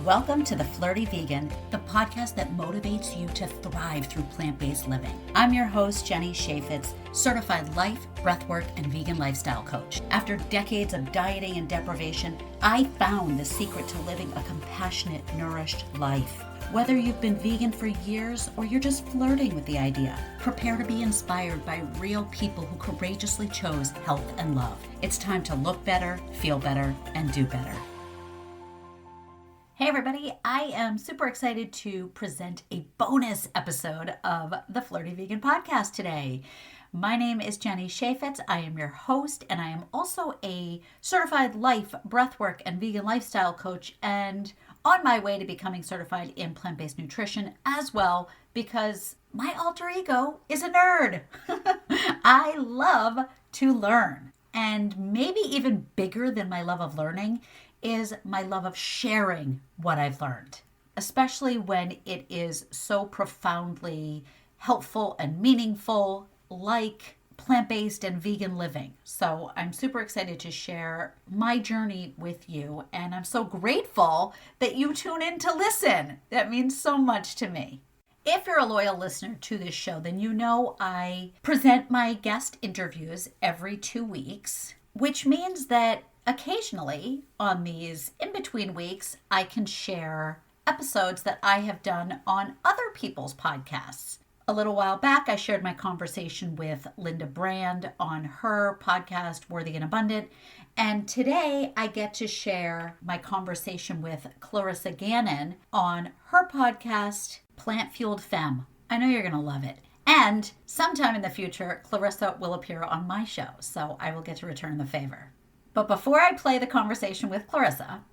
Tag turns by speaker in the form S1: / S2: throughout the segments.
S1: Welcome to The Flirty Vegan, the podcast that motivates you to thrive through plant-based living. I'm your host, Jenny Shafitz, certified life, breathwork, and vegan lifestyle coach. After decades of dieting and deprivation, I found the secret to living a compassionate, nourished life. Whether you've been vegan for years or you're just flirting with the idea, prepare to be inspired by real people who courageously chose health and love. It's time to look better, feel better, and do better. Hey everybody, I am super excited to present a bonus episode of the Flirty Vegan Podcast today. My name is Jenny Shafitz. I am your host, and I am also a certified life, breathwork, and vegan lifestyle coach, and on my way to becoming certified in plant-based nutrition as well, because my alter ego is a nerd. I love to learn, and maybe even bigger than my love of learning is my love of sharing what I've learned, especially when it is so profoundly helpful and meaningful, like plant-based and vegan living. So I'm super excited to share my journey with you, and I'm so grateful that you tune in to listen. That means so much to me. If you're a loyal listener to this show, then you know I present my guest interviews every 2 weeks, which means that occasionally on these in-between weeks, I can share episodes that I have done on other people's podcasts. A little while back, I shared my conversation with Linda Brand on her podcast, Worthy and Abundant. And today I get to share my conversation with Clarissa Gannon on her podcast, PlantFueled Femme. I know you're going to love it. And sometime in the future, Clarissa will appear on my show, so I will get to return the favor. But before I play the conversation with Clarissa,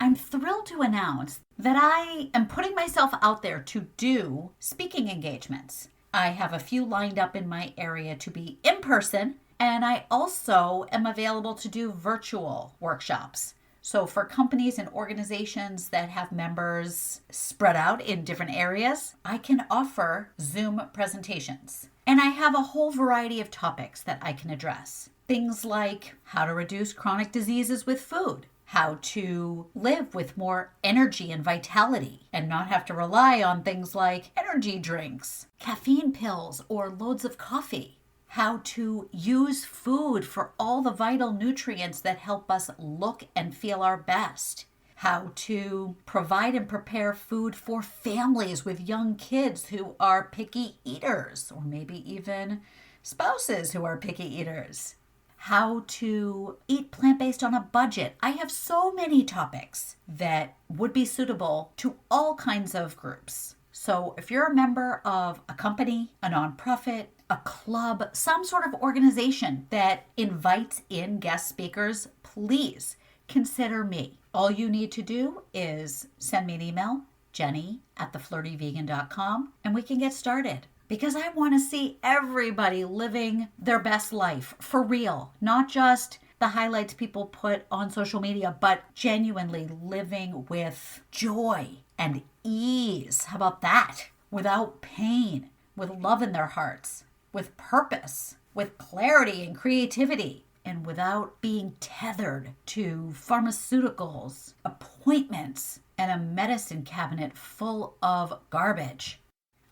S1: I'm thrilled to announce that I am putting myself out there to do speaking engagements. I have a few lined up in my area to be in person, and I also am available to do virtual workshops. So for companies and organizations that have members spread out in different areas, I can offer Zoom presentations. And I have a whole variety of topics that I can address. Things like how to reduce chronic diseases with food, how to live with more energy and vitality and not have to rely on things like energy drinks, caffeine pills, or loads of coffee, how to use food for all the vital nutrients that help us look and feel our best, how to provide and prepare food for families with young kids who are picky eaters, or maybe even spouses who are picky eaters, how to eat plant-based on a budget. I have so many topics that would be suitable to all kinds of groups. So if you're a member of a company, a nonprofit, a club, some sort of organization that invites in guest speakers, please consider me. All you need to do is send me an email, jenny@theflirtyvegan.com, and we can get started. Because I want to see everybody living their best life for real, not just the highlights people put on social media, but genuinely living with joy and ease. How about that? Without pain, with love in their hearts, with purpose, with clarity and creativity, and without being tethered to pharmaceuticals, appointments, and a medicine cabinet full of garbage.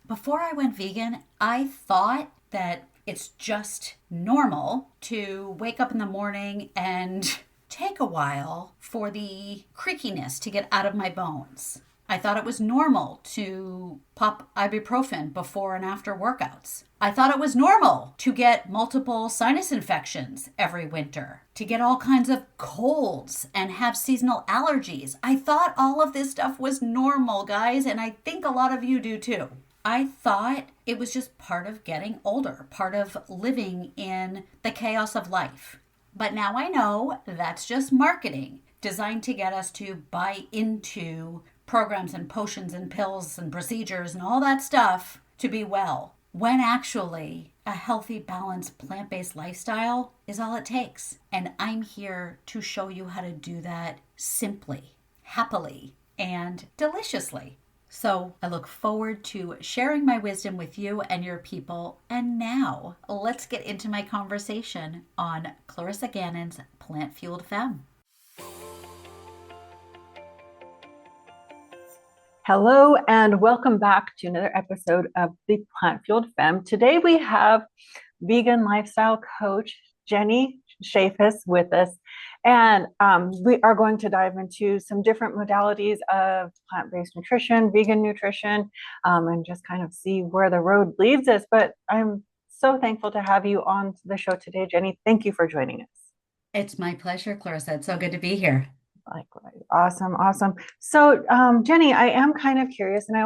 S1: Before I went vegan, I thought that it's just normal to wake up in the morning and take a while for the creakiness to get out of my bones. I thought it was normal to pop ibuprofen before and after workouts. I thought it was normal to get multiple sinus infections every winter, to get all kinds of colds and have seasonal allergies. I thought all of this stuff was normal, guys, and I think a lot of you do too. I thought it was just part of getting older, part of living in the chaos of life. But now I know that's just marketing designed to get us to buy into programs and potions and pills and procedures and all that stuff to be well, when actually a healthy, balanced, plant-based lifestyle is all it takes. And I'm here to show you how to do that simply, happily, and deliciously. So I look forward to sharing my wisdom with you and your people. And now let's get into my conversation on Clarissa Gannon's PlantFueled Femme.
S2: Hello and welcome back to another episode of the Plant Fueled Femme. Today we have vegan lifestyle coach Jenny Shafis with us, and we are going to dive into some different modalities of plant-based nutrition, vegan nutrition, and just kind of see where the road leads us. But I'm so thankful to have you on the show today, Jenny. Thank you for joining us.
S1: It's my pleasure, Clarissa. It's so good to be here.
S2: Likewise. Awesome. Awesome. So, Jenny, I am kind of curious, and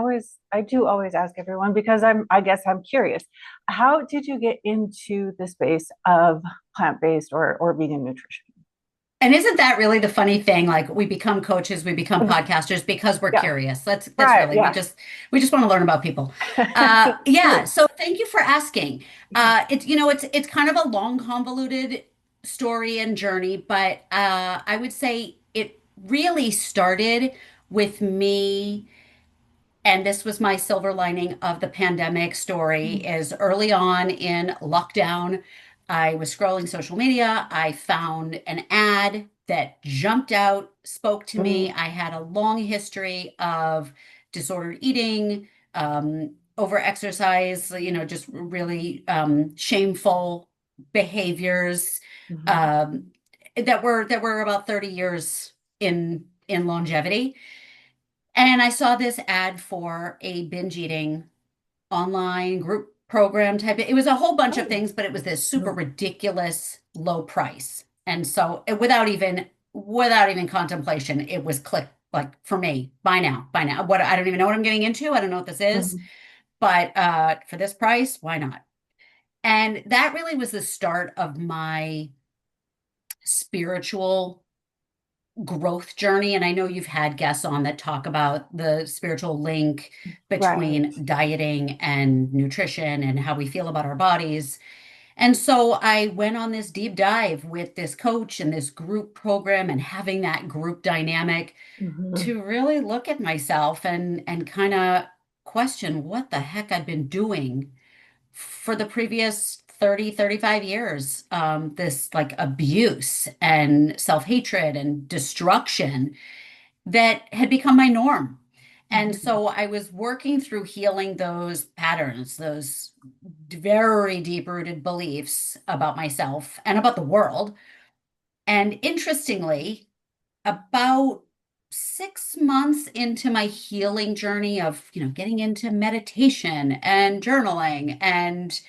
S2: I do always ask everyone because I guess I'm curious. How did you get into the space of plant-based or vegan nutrition?
S1: And isn't that really the funny thing? Like we become coaches, we become podcasters because we're
S2: Yeah.
S1: curious. That's
S2: Right.
S1: really
S2: Yeah.
S1: we just want to learn about people. Yeah.
S2: True.
S1: So thank you for asking.
S2: Yeah.
S1: It's kind of a long, convoluted story and journey, but I would say it really started with me. And this was my silver lining of the pandemic story is early on in lockdown, I was scrolling social media. I found an ad that jumped out, spoke to me.
S2: Mm,
S1: I had a long history of disordered eating, over exercise, just really shameful behaviors
S2: mhm,
S1: um, that were about 30 years in longevity. And I saw this ad for a binge eating online group program type. It was a whole bunch of
S2: oh,
S1: things, but it was this super
S2: mm,
S1: ridiculous low price. And so without even contemplation, it was click like for me, buy now, buy now. What I don't even know what I'm getting into. I don't know what this is,
S2: mhm,
S1: but for this price, why not? And that really was the start of my spiritual growth journey. And I know you've had guests on that talk about the spiritual link
S2: right.
S1: between dieting and nutrition and how we feel about our bodies. And so I went on this deep dive with this coach and this group program and having that group dynamic
S2: Mhm,
S1: to really look at myself and kind of question what the heck I'd been doing for the previous 30, 35 years. This like abuse and self-hatred and destruction that had become my norm. And
S2: mhm,
S1: so I was working through healing those patterns, those very deep rooted beliefs about myself and about the world. And interestingly, about 6 months into my healing journey of, getting into meditation and journaling and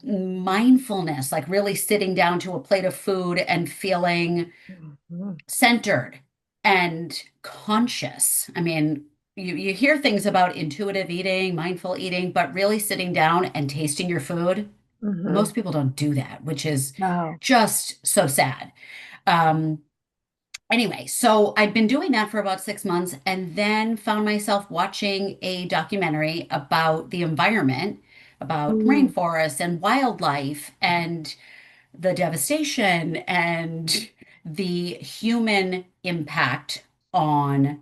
S1: mindfulness, like really sitting down to a plate of food and feeling
S2: mhm,
S1: centered and conscious. I mean, you hear things about intuitive eating, mindful eating, but really sitting down and tasting your food,
S2: mhm.
S1: most people don't do that, which is
S2: No.
S1: just so sad. Um, anyway, so I'd been doing that for about 6 months and then found myself watching a documentary about the environment, about
S2: Mm,
S1: rainforests and wildlife and the devastation and the human impact on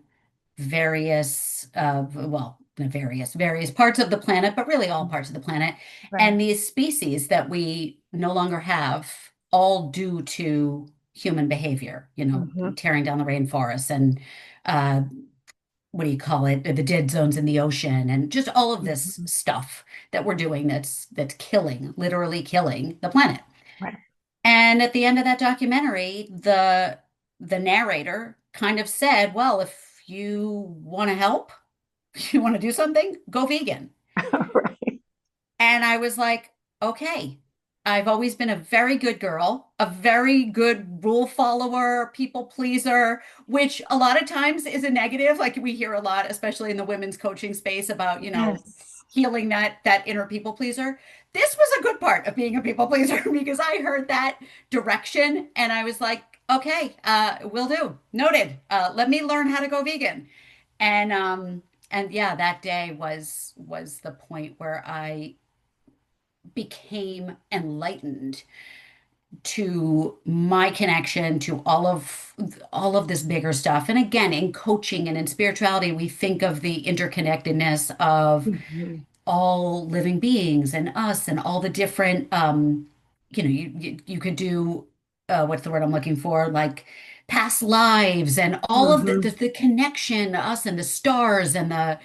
S1: various parts of the planet, but really all parts of the planet,
S2: right.
S1: and these species that we no longer have, all due to human behavior,
S2: Mhm,
S1: tearing down the rainforests and uh, what do you call it, the dead zones in the ocean, and just all of this
S2: mhm,
S1: stuff that we're doing that's killing, literally killing the planet.
S2: right.
S1: And at the end of that documentary, the narrator kind of said, "Well, if you want to help, you want to do something, go vegan."
S2: Right.
S1: And I was like, "Okay." I've always been a very good girl, a very good rule follower, people pleaser, which a lot of times is a negative. Like we hear a lot, especially in the women's coaching space about,
S2: Yes.
S1: healing that inner people pleaser. This was a good part of being a people pleaser because I heard that direction and I was like, okay, will do. Noted. Let me learn how to go vegan. And yeah, that day was the point where I became enlightened to my connection to all of this bigger stuff. And again, in coaching and in spirituality, we think of the interconnectedness of
S2: Mhm,
S1: all living beings and us and all the different you could do what's the word I'm looking for, like past lives and all of
S2: Hmm.
S1: the connection, us and the stars and the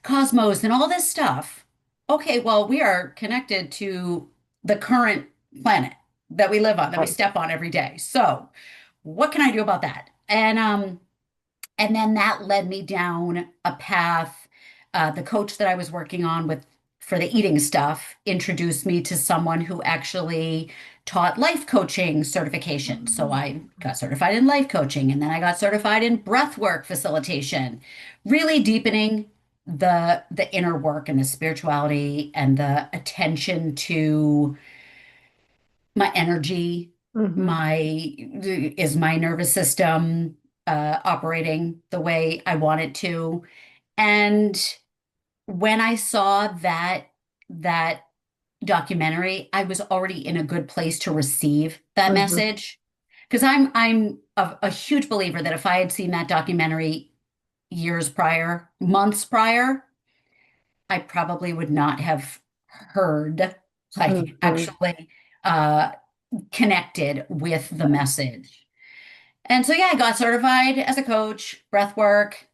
S1: cosmos and all this stuff. Okay, well, we are connected to the current planet that we live on, that we
S2: Right.
S1: step on every day. So, what can I do about that? And then that led me down a path. The coach that I was working on with for the eating stuff introduced me to someone who actually taught life coaching certification. So I got certified in life coaching, and then I got certified in breath work facilitation, really deepening the inner work and the spirituality and the attention to my energy,
S2: Hmm.
S1: my is my nervous system operating the way I want it to. And when I saw that documentary, I was already in a good place to receive that
S2: Hmm.
S1: message. Because I'm a huge believer that if I had seen that documentary years prior, months prior, I probably would not have heard, like
S2: Hmm.
S1: actually uh, connected with the message. And so, yeah, I got certified as a coach, breath work,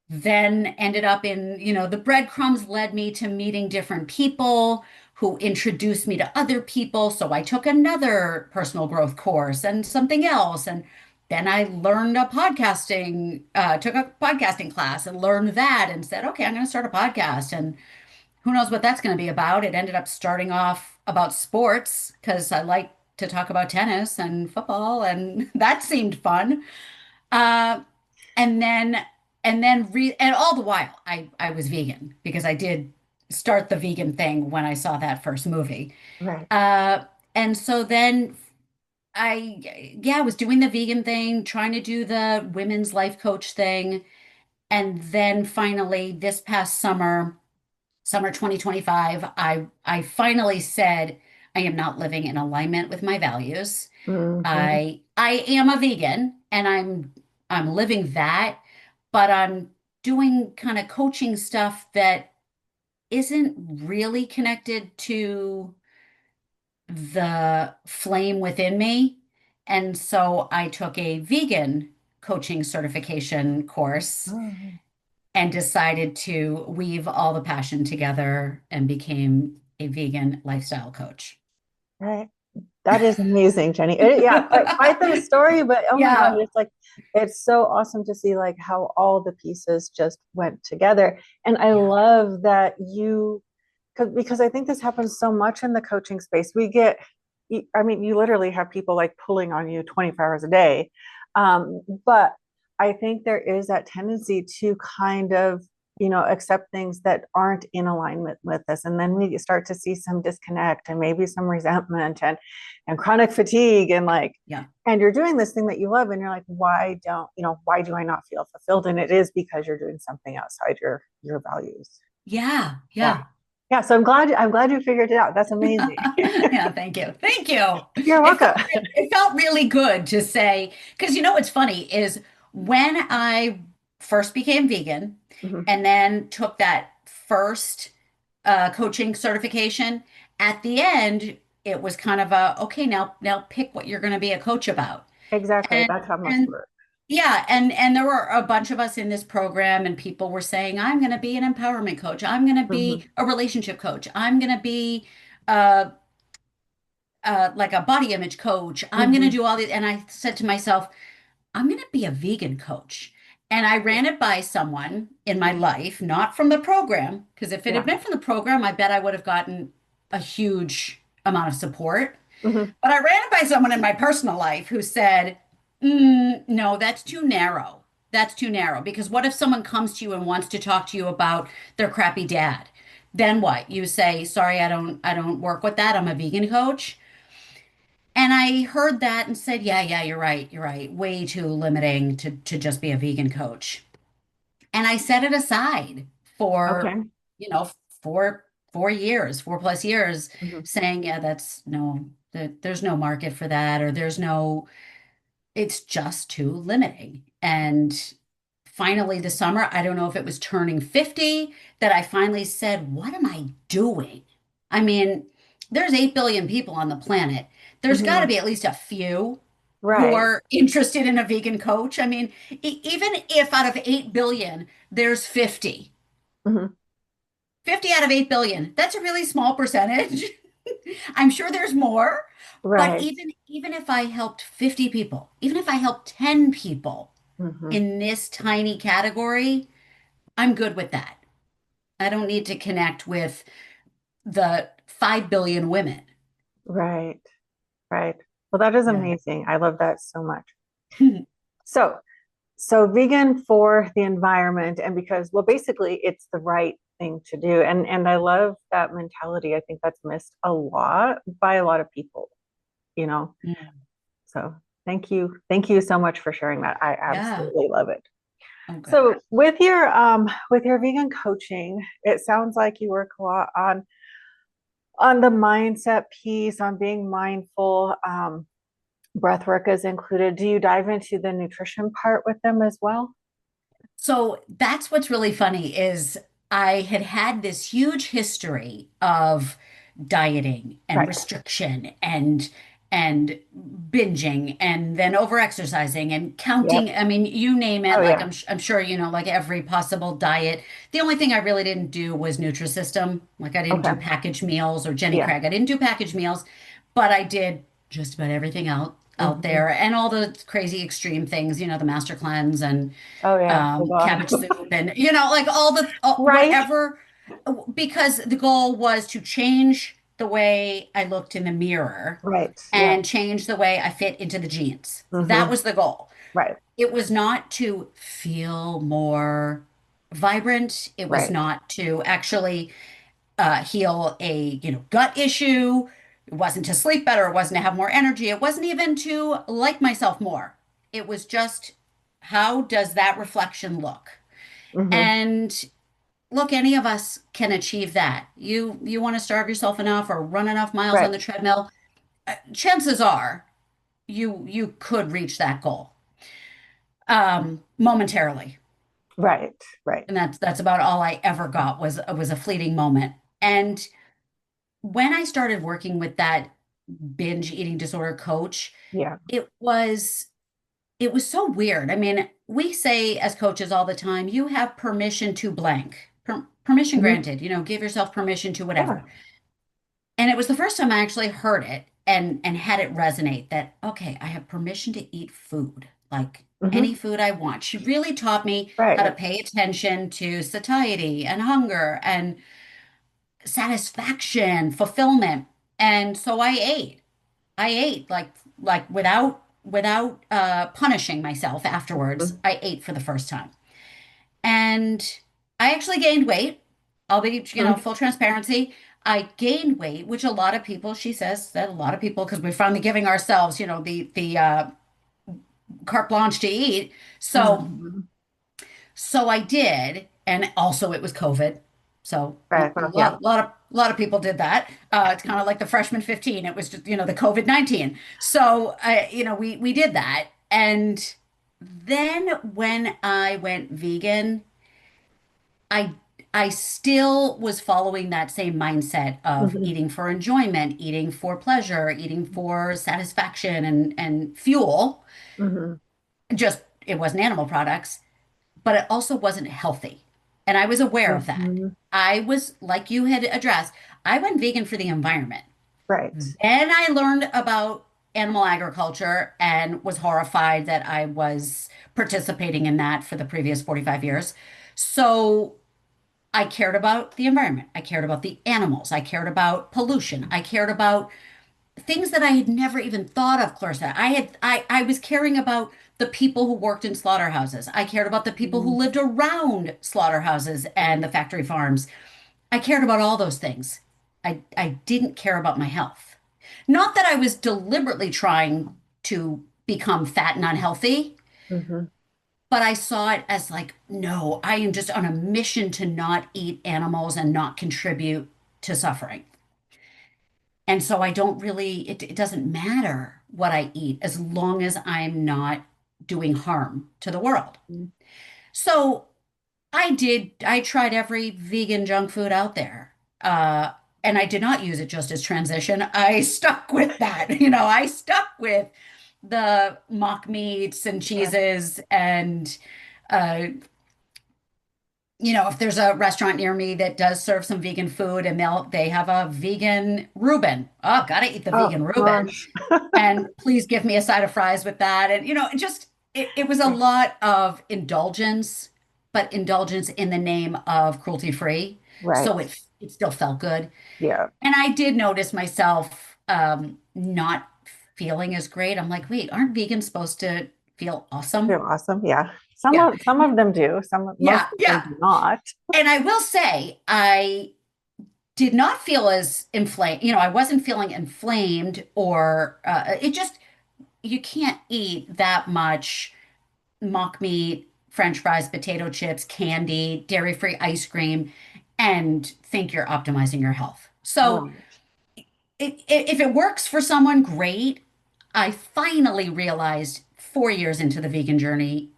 S1: then ended up in, the breadcrumbs led me to meeting different people who introduced me to other people. So I took another personal growth course and something else. And then I learned took a podcasting class and learned that and said, okay, I'm going to start a podcast. And who knows what that's going to be about. It ended up starting off about sports because I like to talk about tennis and football, and that seemed fun. Uh, and then, and all the while, I was vegan because I did start the vegan thing when I saw that first movie.
S2: Right.
S1: Uh, and so then yeah, I was doing the vegan thing, trying to do the women's life coach thing. And then finally, this past summer 2025, I finally said I am not living in alignment with my values.
S2: Hmm.
S1: I am a vegan and I'm living that, but I'm doing kind of coaching stuff that isn't really connected to the flame within me. And so I took a vegan coaching certification course
S2: Oh,
S1: and decided to weave all the passion together and became a vegan lifestyle coach.
S2: right. That is amazing, Jenny. Yeah, quite the story, but oh my God,
S1: Yeah,
S2: it's like it's so awesome to see like how all the pieces just went together. And I
S1: yeah,
S2: love that you because I think this happens so much in the coaching space. I mean, you literally have people like pulling on you 24 hours a day. But I think there is that tendency to kind of, accept things that aren't in alignment with us. And then we start to see some disconnect and maybe some resentment and chronic fatigue
S1: yeah,
S2: and you're doing this thing that you love and you're like, why do I not feel fulfilled? And it is because you're doing something outside your values.
S1: yeah,
S2: Yeah.
S1: yeah.
S2: Yeah, so I'm glad you figured it out. That's amazing.
S1: Yeah, thank you. Thank you.
S2: You're welcome.
S1: It felt really good to say, because what's funny is when I first became vegan
S2: Mhm.
S1: and then took that first coaching certification, at the end, it was kind of okay, now pick what you're going to be a coach about.
S2: Exactly.
S1: And
S2: That's how most
S1: and
S2: work.
S1: yeah, and there were a bunch of us in this program, and people were saying, "I'm going to be an empowerment coach. I'm going to
S2: Mhm.
S1: be a relationship coach. I'm going to be uh, like a body image coach. I'm going to
S2: Mhm.
S1: do all these." And I said to myself, "I'm going to be a vegan coach." And I ran it by someone in my life, not from the program, because if it had
S2: Yeah.
S1: been from the program, I bet I would have gotten a huge amount of support.
S2: Mhm.
S1: But I ran it by someone in my personal life who said, no, that's too narrow. That's too narrow. Because what if someone comes to you and wants to talk to you about their crappy dad? Then what? You say, sorry, I don't work with that. I'm a vegan coach. And I heard that and said, yeah, you're right. You're right. Way too limiting to just be a vegan coach. And I set it aside for,
S2: Okay.
S1: you know, four, 4 years, 4+ years,
S2: Mhm.
S1: saying, yeah, there's no market for that, or it's just too limiting. And finally, this summer, I don't know if it was turning 50 that I finally said, what am I doing? I mean, there's 8 billion people on the planet. There's got to
S2: Mhm.
S1: be at least a few. who
S2: Right.
S1: are interested in a vegan coach. I mean, even if out of 8 billion, there's 50,
S2: Hmm.
S1: 50 out of 8 billion, that's a really small percentage. I'm sure there's more, but
S2: Right.
S1: even if I helped 50 people, even if I helped 10 people
S2: Hmm.
S1: in this tiny category, I'm good with that. I don't need to connect with the 5 billion women.
S2: Right. Right. Well, that is
S1: Yeah.
S2: amazing. I love that so much. So, so vegan for the environment and because, well, basically it's the right thing to do. And I love that mentality. I think that's missed a lot by a lot of people, you know.
S1: Yeah.
S2: So thank you. Thank you so much for sharing that. I
S1: Yeah.
S2: absolutely love it.
S1: Oh, good.
S2: So with your vegan coaching, it sounds like you work a lot on the mindset piece, on being mindful. Breath work is included. Do you dive into the nutrition part with them as well?
S1: So that's what's really funny is I had had this huge history of dieting and
S2: Right.
S1: restriction and binging and then overexercising and
S2: Yep.
S1: counting. I mean, you name it.
S2: Oh
S1: Like
S2: yeah.
S1: I'm sure you know, like every possible diet. The only thing I really didn't do was Nutrisystem. Like I didn't do
S2: Okay.
S1: packaged meals or Jenny
S2: Yeah.
S1: Craig. I didn't do packaged meals, but I did just about everything out
S2: Hmm.
S1: there and all the crazy extreme things. You know, the Master Cleanse and
S2: Oh yeah. Oh God.
S1: cabbage soup and you know like all the
S2: Right.
S1: whatever because the goal was to change the way I looked in the mirror
S2: Right. Yeah.
S1: and change the way I fit into the jeans. That
S2: Hmm.
S1: was the goal.
S2: Right.
S1: It was not to feel more vibrant. It was
S2: Right.
S1: not to actually heal a gut issue. It wasn't to sleep better. It wasn't to have more energy. It wasn't even to like myself more. It was just how does that reflection look?
S2: Hmm.
S1: And look, any of us can achieve that. You want to starve yourself enough or run enough miles on
S2: Right.
S1: the treadmill, chances are you could reach that goal momentarily.
S2: Right. Right.
S1: And that's about all I ever got was a fleeting moment. And when I started working with that binge eating disorder coach,
S2: Yeah.
S1: it was it was so weird. I mean, we say as coaches all the time, you have permission to blank. Permission
S2: Hmm.
S1: granted, give yourself permission to
S2: Yeah.
S1: whatever. And it was the first time I actually heard it and had it resonate that okay, I have permission to eat food, like any
S2: Hmm.
S1: food I want. She really taught me how to
S2: Right.
S1: pay attention to satiety and hunger and satisfaction, fulfillment. And so I ate. I ate like without punishing myself afterwards.
S2: Mhm.
S1: I ate for the first time. And I actually gained weight. I'll be,
S2: Mhm.
S1: full transparency. I gained weight, which a lot of people, she says that a lot of people, because we're finally giving ourselves, the carte blanche to eat. So
S2: Mhm.
S1: so I did, and also it was COVID. So
S2: Right. Yeah.
S1: a lot of people did that. It's kind of like the freshman 15. It was just, the COVID-19. So, we did that. And then when I went vegan, I I still was following that same mindset of
S2: Hmm.
S1: eating for enjoyment, eating for pleasure, eating for satisfaction and fuel.
S2: Hmm.
S1: Just it wasn't animal products, but it also wasn't healthy. And I was aware of that.
S2: Hmm.
S1: I was, like you had addressed, I went vegan for the environment.
S2: Right.
S1: Then I learned about animal agriculture and was horrified that I was participating in that for the previous 45 years. So I cared about the environment. I cared about the animals. I cared about pollution. I cared about things that I had never even thought of, Clarissa. I was caring about the people who worked in slaughterhouses. I cared about the people who
S2: Mhm.
S1: lived around slaughterhouses and the factory farms. I cared about all those things. I didn't care about my health. Not that I was deliberately trying to become fat and unhealthy,
S2: Mhm.
S1: but I saw it as like, no, I am just on a mission to not eat animals and not contribute to suffering. And so I don't really, it doesn't matter what I eat as long as I'm not doing harm to the world.
S2: Mhm.
S1: So I tried every vegan junk food out there. And I did not use it just as transition. I stuck with that. I stuck with the mock meats and
S2: Yeah.
S1: cheeses and uh, if there's a restaurant near me that does serve some vegan food and they have a vegan Reuben. Oh, gotta eat the
S2: Oh
S1: vegan Reuben.
S2: gosh.
S1: And please give me a side of fries with that. And it was a lot of indulgence, but indulgence in the name of cruelty free.
S2: Right.
S1: So it still felt good.
S2: Yeah.
S1: And I did notice myself not feeling as great. I'm like, wait, aren't vegans supposed to feel
S2: They're
S1: awesome?
S2: awesome. Yeah. Some
S1: Yeah.
S2: of them do. Most
S1: Yeah.
S2: of them
S1: Yeah.
S2: do not.
S1: And I will say, I did not feel as inflamed. I wasn't feeling inflamed or you can't eat that much mock meat, French fries, potato chips, candy, dairy-free ice cream, and think you're optimizing your health. So
S2: Right.
S1: if it works for someone, great. I finally realized 4 years into the vegan journey,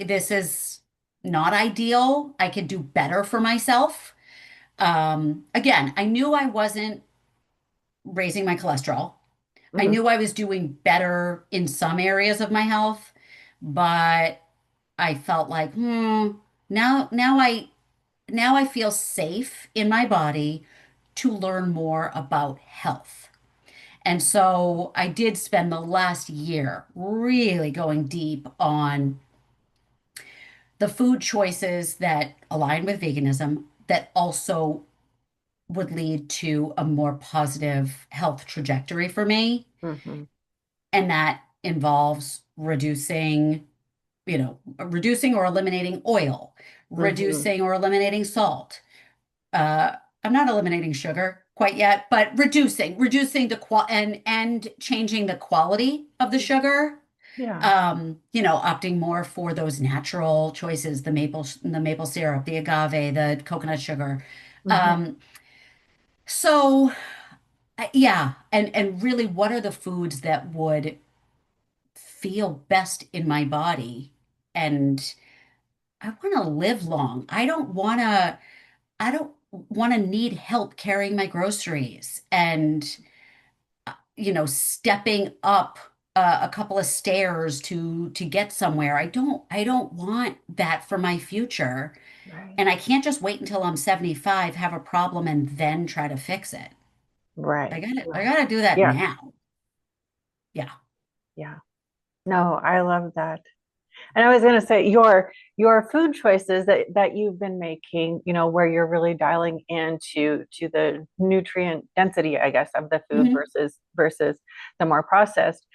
S1: this is not ideal. I could do better for myself. Again, I knew I wasn't raising my cholesterol. I
S2: Mhm.
S1: knew I was doing better in some areas of my health, but I felt like, now, now I feel safe in my body to learn more about health. And so I did spend the last year really going deep on the food choices that align with veganism that also would lead to a more positive health trajectory for me.
S2: Mhm.
S1: And that involves reducing or eliminating oil,
S2: Mhm.
S1: reducing or eliminating salt. Uh, I'm not eliminating sugar quite yet, but reducing the and changing the quality of the sugar.
S2: Yeah.
S1: Opting more for those natural choices, the maple syrup, the agave, the coconut sugar.
S2: Mhm.
S1: Um, so yeah, and really, what are the foods that would feel best in my body? And I want to live long. I don't want to need help carrying my groceries and stepping up a couple of stairs to get somewhere. I don't want that for my future.
S2: Right.
S1: And I can't just wait until I'm 75, have a problem and then try to fix it. I
S2: Right.
S1: got to I
S2: Right.
S1: got to do that
S2: Yeah.
S1: now. Yeah.
S2: Yeah. No, I love that. And I was going to say your food choices that you've been making, where you're really dialing into to the nutrient density, I guess, of the food
S1: Mhm.
S2: versus the more processed.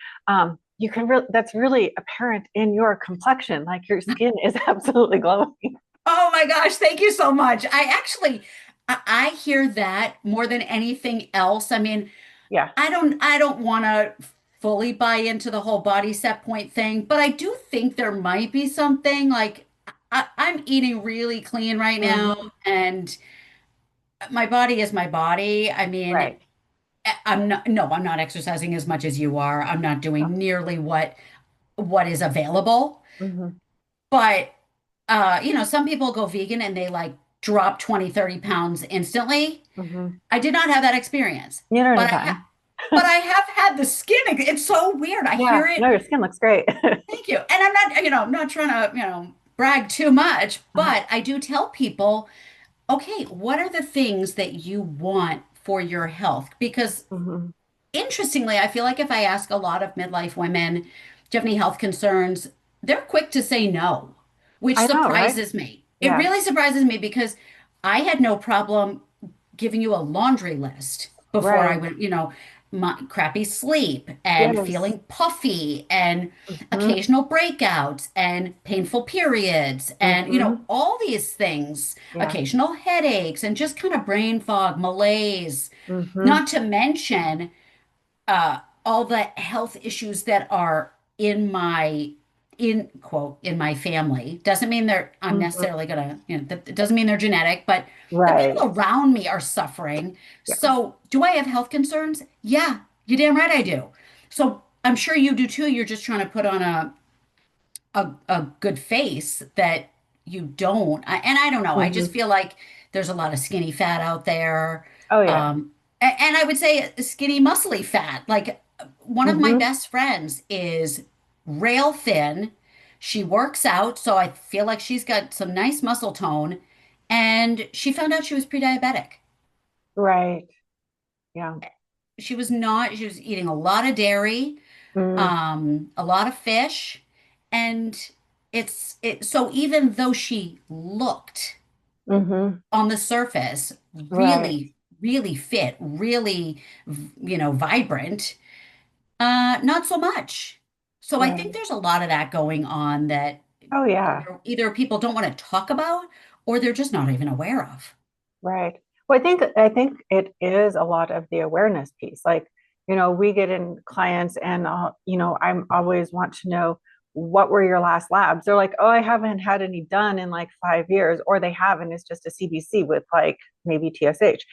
S2: You can that's really apparent in your complexion. Like your skin is absolutely glowing.
S1: Oh my gosh, thank you so much. I hear that more than anything else. I mean,
S2: Yeah.
S1: I don't want to fully buy into the whole body set point thing, but I do think there might be something like I'm eating really clean right now,
S2: Hmm.
S1: and my body is my body. I mean,
S2: Right.
S1: I'm not, no, I'm not exercising as much as you are. I'm not doing nearly what is available.
S2: Hmm.
S1: But some people go vegan and they like drop 20, 30 pounds instantly.
S2: Hmm.
S1: I did not have that experience,
S2: Neither
S1: but
S2: did I.
S1: but I have had the skin. It's so weird. I
S2: Yeah.
S1: hear it.
S2: No, your skin looks great.
S1: Thank you. And I'm not trying to, brag too much,
S2: Uh-huh.
S1: but I do tell people, okay, what are the things that you want for your health? Because
S2: Hmm.
S1: interestingly, I feel like if I ask a lot of midlife women, do you have any health concerns? They're quick to say no, which
S2: I know, right?
S1: surprises me. It
S2: Yeah.
S1: really surprises me because I had no problem giving you a laundry list before I
S2: Right.
S1: went, my crappy sleep and
S2: Yes.
S1: feeling puffy and
S2: Hmm.
S1: occasional breakouts and painful periods and,
S2: Hmm.
S1: all these things,
S2: Yeah.
S1: occasional headaches and just kind of brain fog, malaise,
S2: Hmm.
S1: not to mention all the health issues that are in my family. Doesn't mean I'm
S2: Hmm.
S1: necessarily gonna, that doesn't mean they're genetic, but the
S2: Right.
S1: people around me are suffering.
S2: Yeah.
S1: So do I have health concerns? Yeah, you're damn right I do. So I'm sure you do too. You're just trying to put on a good face that you don't. And I don't know. I just
S2: Hmm.
S1: feel like there's a lot of skinny fat out there.
S2: Oh yeah.
S1: And I would say skinny, muscly fat. Like, one of my
S2: Mm-hmm.
S1: best friends is rail thin. She works out, so I feel like she's got some nice muscle tone. And she found out she was pre-diabetic.
S2: Right. Yeah.
S1: She was not, she was eating a lot of dairy,
S2: Mm,
S1: a lot of fish, and so even though she looked
S2: mm-hmm.
S1: on the surface
S2: Right.
S1: really fit, really, vibrant, not so much. So I think
S2: Right.
S1: there's a lot of that going on that
S2: Oh, yeah.
S1: either people don't want to talk about or they're just not even aware of.
S2: Right. Well, I think it is a lot of the awareness piece. Like, we get in clients and I'm always want to know what were your last labs? They're like, "Oh, I haven't had any done in like 5 years," or they have, and it's just a CBC with like maybe TSH.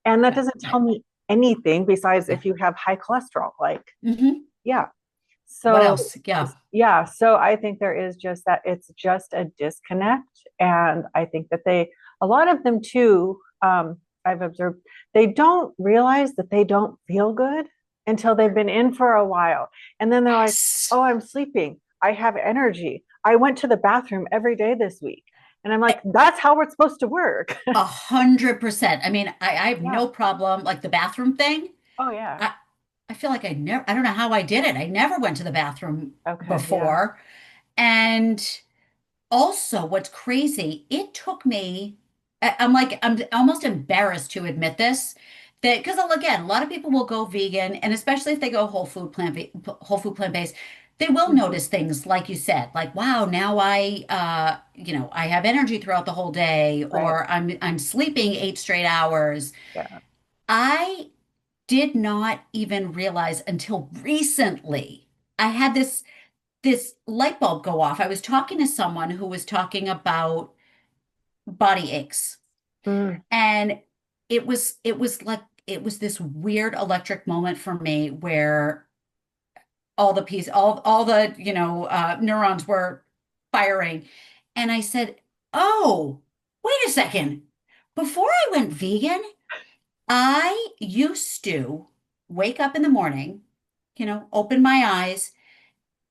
S2: And that
S1: Right,
S2: doesn't tell
S1: right.
S2: me anything besides
S1: Yeah.
S2: if you have high cholesterol. Like,
S1: Hmm.
S2: yeah.
S1: What
S2: So,
S1: else? Yeah.
S2: yeah, so I think there is just that it's just a disconnect. And I think that a lot of them too, I've observed, they don't realize that they don't feel good until they've been in for a while. And then they're like,
S1: Yes.
S2: oh, I'm sleeping. I have energy. I went to the bathroom every day this week. And I'm like, that's how it's supposed to work.
S1: 100%. I mean, I have
S2: Yeah.
S1: no problem, like the bathroom thing.
S2: Oh, yeah.
S1: I, I feel like I don't know how I did it. I never went to the bathroom
S2: Okay. Yeah.
S1: before. And also, what's crazy, it took me, I'm almost embarrassed to admit this, that because again, a lot of people will go vegan, and especially if they go whole food plant-based, they will
S2: Mhm.
S1: notice things like you said, like, wow, now I have energy throughout the whole day,
S2: Right.
S1: or I'm sleeping 8 straight hours.
S2: Yeah.
S1: I did not even realize until recently. I had this light bulb go off. I was talking to someone who was talking about body aches,
S2: Mm,
S1: and it was like it was this weird electric moment for me where all the neurons were firing, and I said, "Oh, wait a second. Before I went vegan, I used to wake up in the morning, open my eyes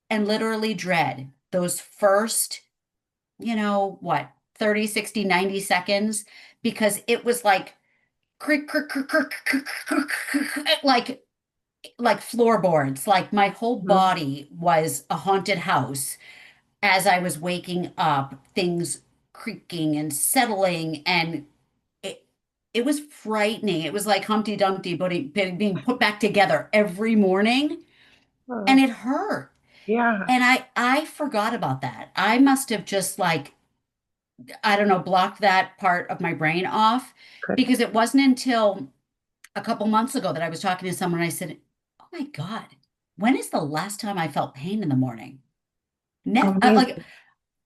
S1: and literally dread those first, what, 30, 60, 90 seconds because it was like crick, crick, crick, crick, crick, crick, crick, like floorboards. Like my whole
S2: mhm.
S1: body was a haunted house as I was waking up, things creaking and settling and it it was frightening. It was like Humpty Dumpty but being put back together every morning and
S2: Oh,
S1: it hurt.
S2: yeah.
S1: And I forgot about that. I must have just like I don't know, blocked that part of my brain off
S2: Could
S1: because it wasn't until a couple months ago that I was talking to someone and I said, "Oh my God, when is the last time I felt pain in the morning?" Like,
S2: amazing.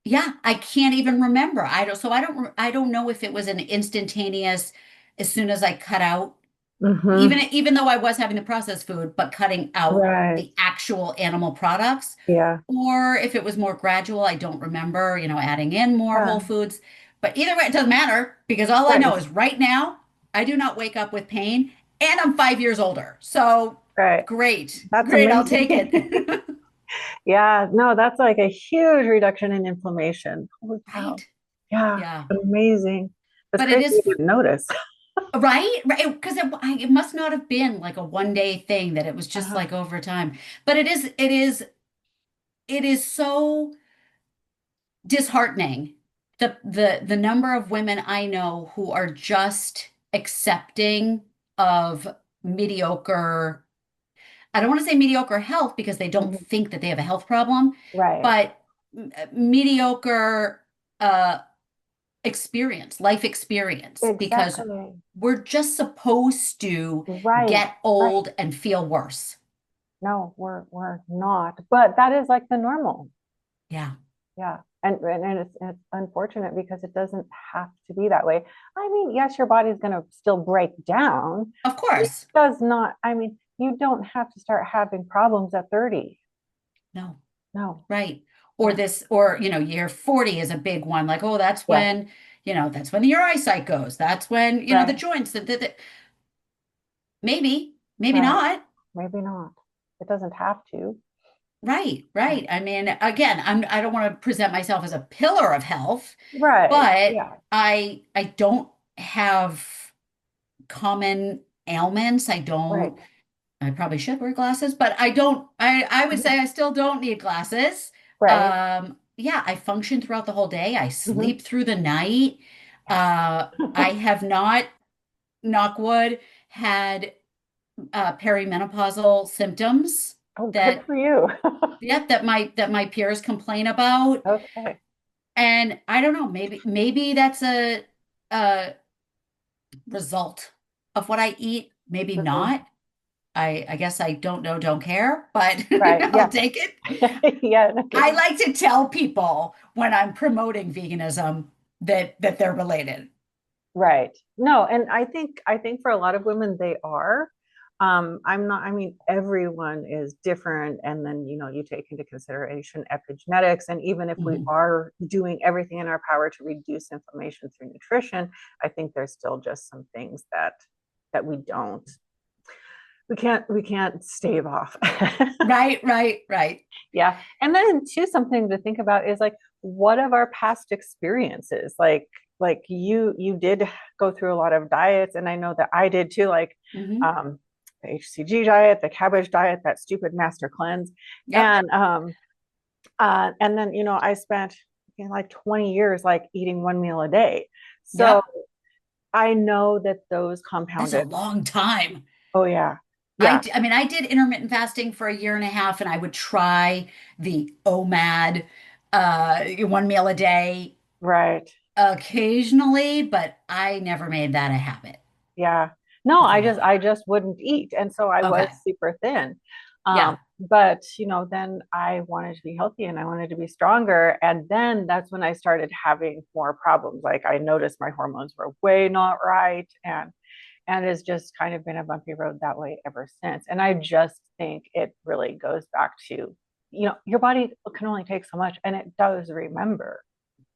S1: yeah, I can't even remember. I don't know if it was an instantaneous as soon as I cut out
S2: Hmm.
S1: even though I was having the processed food, but cutting out
S2: Right.
S1: the actual animal products,
S2: Yeah.
S1: or if it was more gradual, I don't remember, adding in more whole
S2: Yeah.
S1: foods. But either way, it doesn't matter because all I know
S2: Right.
S1: is right now, I do not wake up with pain and I'm 5 years older. So
S2: Right.
S1: great,
S2: That's
S1: great, I'll
S2: amazing.
S1: take it.
S2: Yeah. No, that's like a huge reduction in inflammation. Holy cow.
S1: Right.
S2: Yeah.
S1: Yeah.
S2: Amazing. That's
S1: But it
S2: crazy you
S1: is
S2: didn't notice.
S1: right, right, because it must not have been like a 1 day thing that it was just
S2: Uh-huh.
S1: like over time. But it is so disheartening the number of women I know who are just accepting of mediocre. I don't want to say mediocre health because they don't
S2: Mhm.
S1: think that they have a health problem,
S2: Right.
S1: but mediocre uh life experience because
S2: Exactly.
S1: we're just supposed to
S2: Right.
S1: get
S2: Right.
S1: old and feel worse.
S2: No, we're not. But that is like the normal.
S1: Yeah,
S2: Yeah. And it's unfortunate because it doesn't have to be that way. I mean, yes, your body's going to still break down,
S1: of
S2: but it
S1: course.
S2: does not. I mean, you don't have to start having problems at 30.
S1: No.
S2: No.
S1: Right. Or
S2: No.
S1: this, or, year 40 is a big one. Like, oh,
S2: Yes.
S1: that's when your eyesight goes. That's when, the
S2: Right.
S1: joints, maybe, maybe
S2: Right.
S1: not.
S2: Maybe not. It doesn't have to.
S1: Right,
S2: Yeah.
S1: right. I mean, again, I don't want to present myself as a pillar of health,
S2: Right.
S1: but
S2: Yeah.
S1: I don't have common ailments.
S2: Right.
S1: I probably should wear glasses, but I would say I still don't need glasses.
S2: Right.
S1: Yeah, I function throughout the whole day. I
S2: Hmm.
S1: sleep through the night.
S2: Yes.
S1: I have not, knock wood, had perimenopausal symptoms
S2: Oh, good
S1: that,
S2: for you.
S1: yeah, that my peers complain about.
S2: Okay.
S1: And I don't know, maybe that's a result of what I eat. Maybe
S2: Hmm.
S1: not. I guess I don't know, don't care, but
S2: Right.
S1: I'll
S2: Yeah.
S1: take it.
S2: Yeah. Okay.
S1: I like to tell people when I'm promoting veganism that they're related.
S2: Right. No, and I think for a lot of women they are. I'm not, I mean, everyone is different. And then, you take into consideration epigenetics. And even if we
S1: Mhm.
S2: are doing everything in our power to reduce inflammation through nutrition, I think there's still just some things that we can't stave off.
S1: Right, right, right.
S2: Yeah. And then too, something to think about is like, what of our past experiences? Like you did go through a lot of diets, and I know that I did too, like
S1: Hmm.
S2: um the HCG diet, the cabbage diet, that stupid master cleanse.
S1: Yep.
S2: And then I spent like 20 years like eating one meal a day. So
S1: Yep.
S2: I know that those
S1: That's a
S2: compounded.
S1: long time.
S2: Oh yeah. Yeah.
S1: I mean, I did intermittent fasting for a year and a half, and I would try the OMAD, one meal a day
S2: Right.
S1: occasionally, but I never made that a habit.
S2: Yeah. No,
S1: It's a
S2: I
S1: lot.
S2: just wouldn't eat. And so I was
S1: Okay.
S2: super thin.
S1: Yeah.
S2: But then I wanted to be healthy and I wanted to be stronger. And then that's when I started having more problems. Like I noticed my hormones were way not right. And it's just kind of been a bumpy road that way ever since. And I just think it really goes back to, your body can only take so much, and it does remember.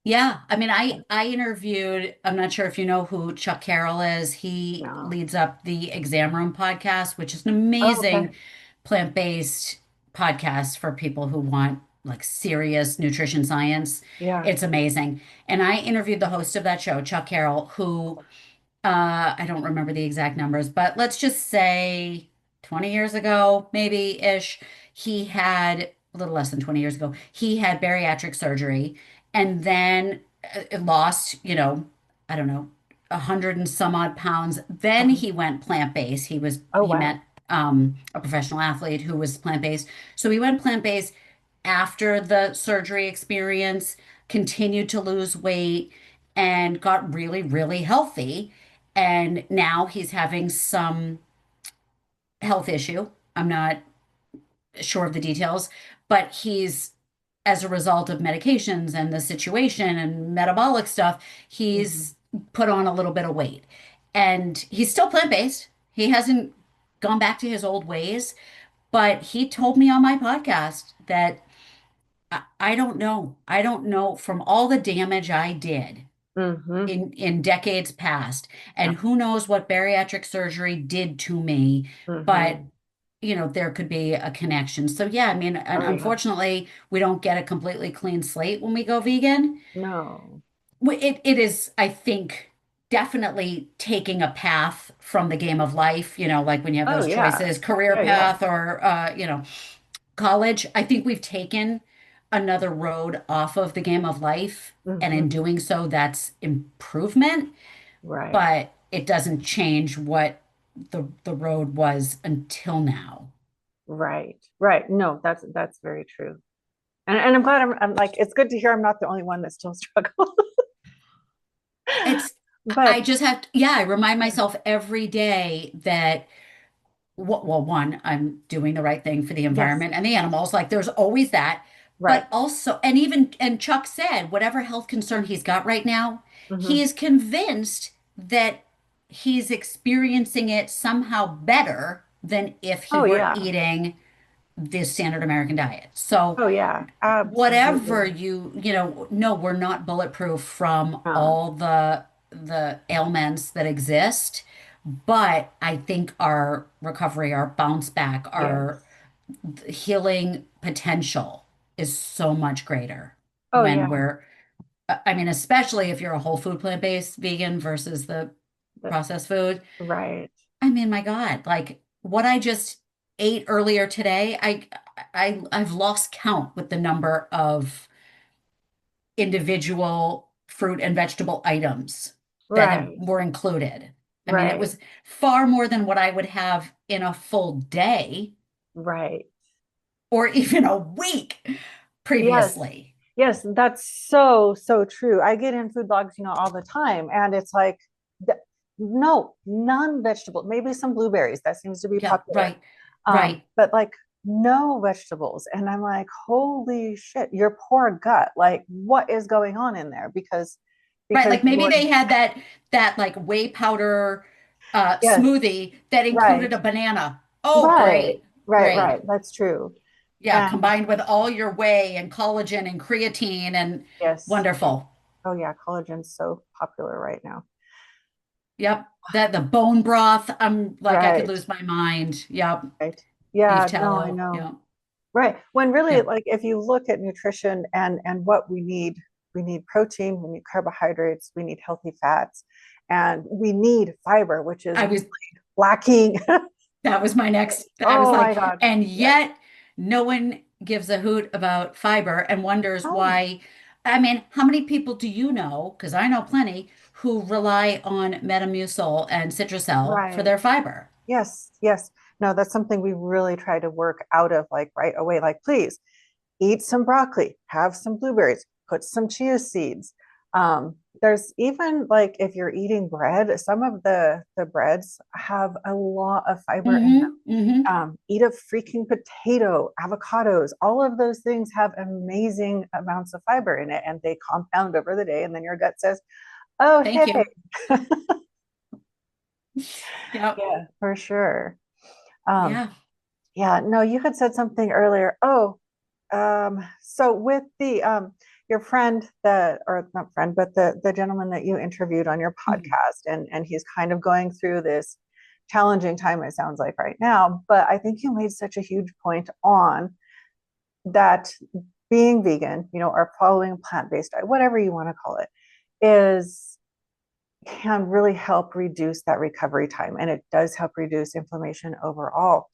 S1: Yeah, I mean, I interviewed, I'm not sure if you know who Chuck Carroll is. He
S2: No.
S1: leads up the Exam Room podcast, which is an
S2: Oh, okay.
S1: amazing plant-based podcast for people who want like serious nutrition science.
S2: Yeah.
S1: It's amazing. And I interviewed the host of that show, Chuck Carroll, who I don't remember the exact numbers, but let's just say 20 years ago, maybe ish, he had a little less than 20 years ago, he had bariatric surgery and then lost, I don't know, 100 and some odd pounds. Then
S2: Uh-huh.
S1: he went plant-based.
S2: Oh,
S1: He
S2: wow.
S1: met a professional athlete who was plant-based. So he went plant-based after the surgery experience, continued to lose weight, and got really, really healthy. And now he's having some health issue. I'm not sure of the details, but as a result of medications and the situation and metabolic stuff,
S2: Mhm.
S1: he's put on a little bit of weight. And he's still plant-based. He hasn't gone back to his old ways, but he told me on my podcast that I don't know. I don't know from all the damage I did
S2: Mhm.
S1: in decades past,
S2: Yeah.
S1: and who knows what bariatric surgery did to me, but
S2: Mhm.
S1: there could be a connection. So yeah, I mean, and
S2: Oh, yeah.
S1: unfortunately, we don't get a completely clean slate when we go vegan.
S2: No.
S1: It is, I think, definitely taking a path from the game of life, like when you have
S2: Oh,
S1: those
S2: yeah.
S1: choices, career
S2: Yeah, yeah.
S1: path or college. I think we've taken another road off of the game of life, and in
S2: Mhm.
S1: doing so, that's improvement,
S2: Right.
S1: but it doesn't change what the road was until now.
S2: Right. Right. No, that's very true. And I'm glad I'm like, it's good to hear I'm not the only one that still struggles.
S1: It's I
S2: But
S1: just have to, yeah, I remind
S2: yeah.
S1: myself every day that well, one, I'm doing the right thing for the
S2: Yes.
S1: environment and the animals. Like there's always that.
S2: Right.
S1: But also, and Chuck said, whatever health concern he's got right now, he
S2: Hmm.
S1: is convinced that he's experiencing it somehow better than if he
S2: Oh,
S1: were
S2: yeah.
S1: eating the standard American diet. So
S2: Oh, yeah.
S1: whatever
S2: Absolutely.
S1: no, we're not bulletproof from
S2: Uh,
S1: all the ailments that exist, but I think our recovery, our bounce back, our
S2: yes.
S1: healing potential is so much greater
S2: Oh
S1: when
S2: yeah.
S1: we're, I mean, especially if you're a whole food plant-based vegan versus the
S2: The,
S1: processed food.
S2: right.
S1: I mean, my God, like what I just ate earlier today, I've lost count with the number of individual fruit and vegetable items that
S2: Right.
S1: were included. I mean, it
S2: Right.
S1: was far more than what I would have in a full day
S2: Right.
S1: or even a week
S2: Yes.
S1: previously.
S2: Yes, that's so, so true. I get in food blogs, all the time, and it's like, th- no, non-vegetable, maybe some blueberries. That seems to be
S1: Yeah,
S2: popular.
S1: right, right,
S2: But like no vegetables. And I'm like, holy shit, your poor gut. Like, what is going on in there?
S1: right.
S2: Because
S1: Like maybe
S2: you're,
S1: they had that like whey powder
S2: yes,
S1: smoothie that included
S2: right,
S1: a banana. Oh,
S2: right,
S1: great,
S2: right,
S1: great.
S2: right. That's true.
S1: Yeah,
S2: And
S1: combined with all your whey and collagen and creatine and
S2: yes,
S1: wonderful.
S2: oh yeah, collagen's so popular right now.
S1: Yep. That the bone broth, I'm like I could
S2: Right,
S1: lose my mind. Yep.
S2: right.
S1: Beef
S2: Yeah, no, I
S1: tallow.
S2: know.
S1: Yep.
S2: Right. When really,
S1: Yep.
S2: like, if you look at nutrition and what we need protein, we need carbohydrates, we need healthy fats, and we need fiber, which is
S1: I was
S2: lacking.
S1: That was my next. I was
S2: Oh
S1: like,
S2: my God.
S1: and
S2: Yes.
S1: yet no one gives a hoot about fiber and wonders
S2: Oh,
S1: why. I mean, how many people do you know? Because I know plenty who rely on Metamucil and Citrusel for
S2: right.
S1: their fiber.
S2: Yes. Yes. No, that's something we really try to work out of, like, right away. Like, please eat some broccoli, have some blueberries, put some chia seeds. There's even, like, if you're eating bread, some of the breads have a lot of fiber in them.
S1: Mm-hmm.
S2: Eat a freaking potato, avocados, all of those things have amazing amounts of fiber in it, and they compound over the day. And then your gut says, oh,
S1: Thank
S2: hey,
S1: you. Yep.
S2: yeah, for sure. Um,
S1: Yeah.
S2: yeah, no, you had said something earlier. Oh, so with the your friend that, or not friend, but the gentleman that you interviewed on your
S1: Mhm.
S2: podcast, and he's kind of going through this challenging time, it sounds like right now. But I think you made such a huge point on that being vegan, or following a plant-based diet, whatever you want to call it, is can really help reduce that recovery time, and it does help reduce inflammation overall.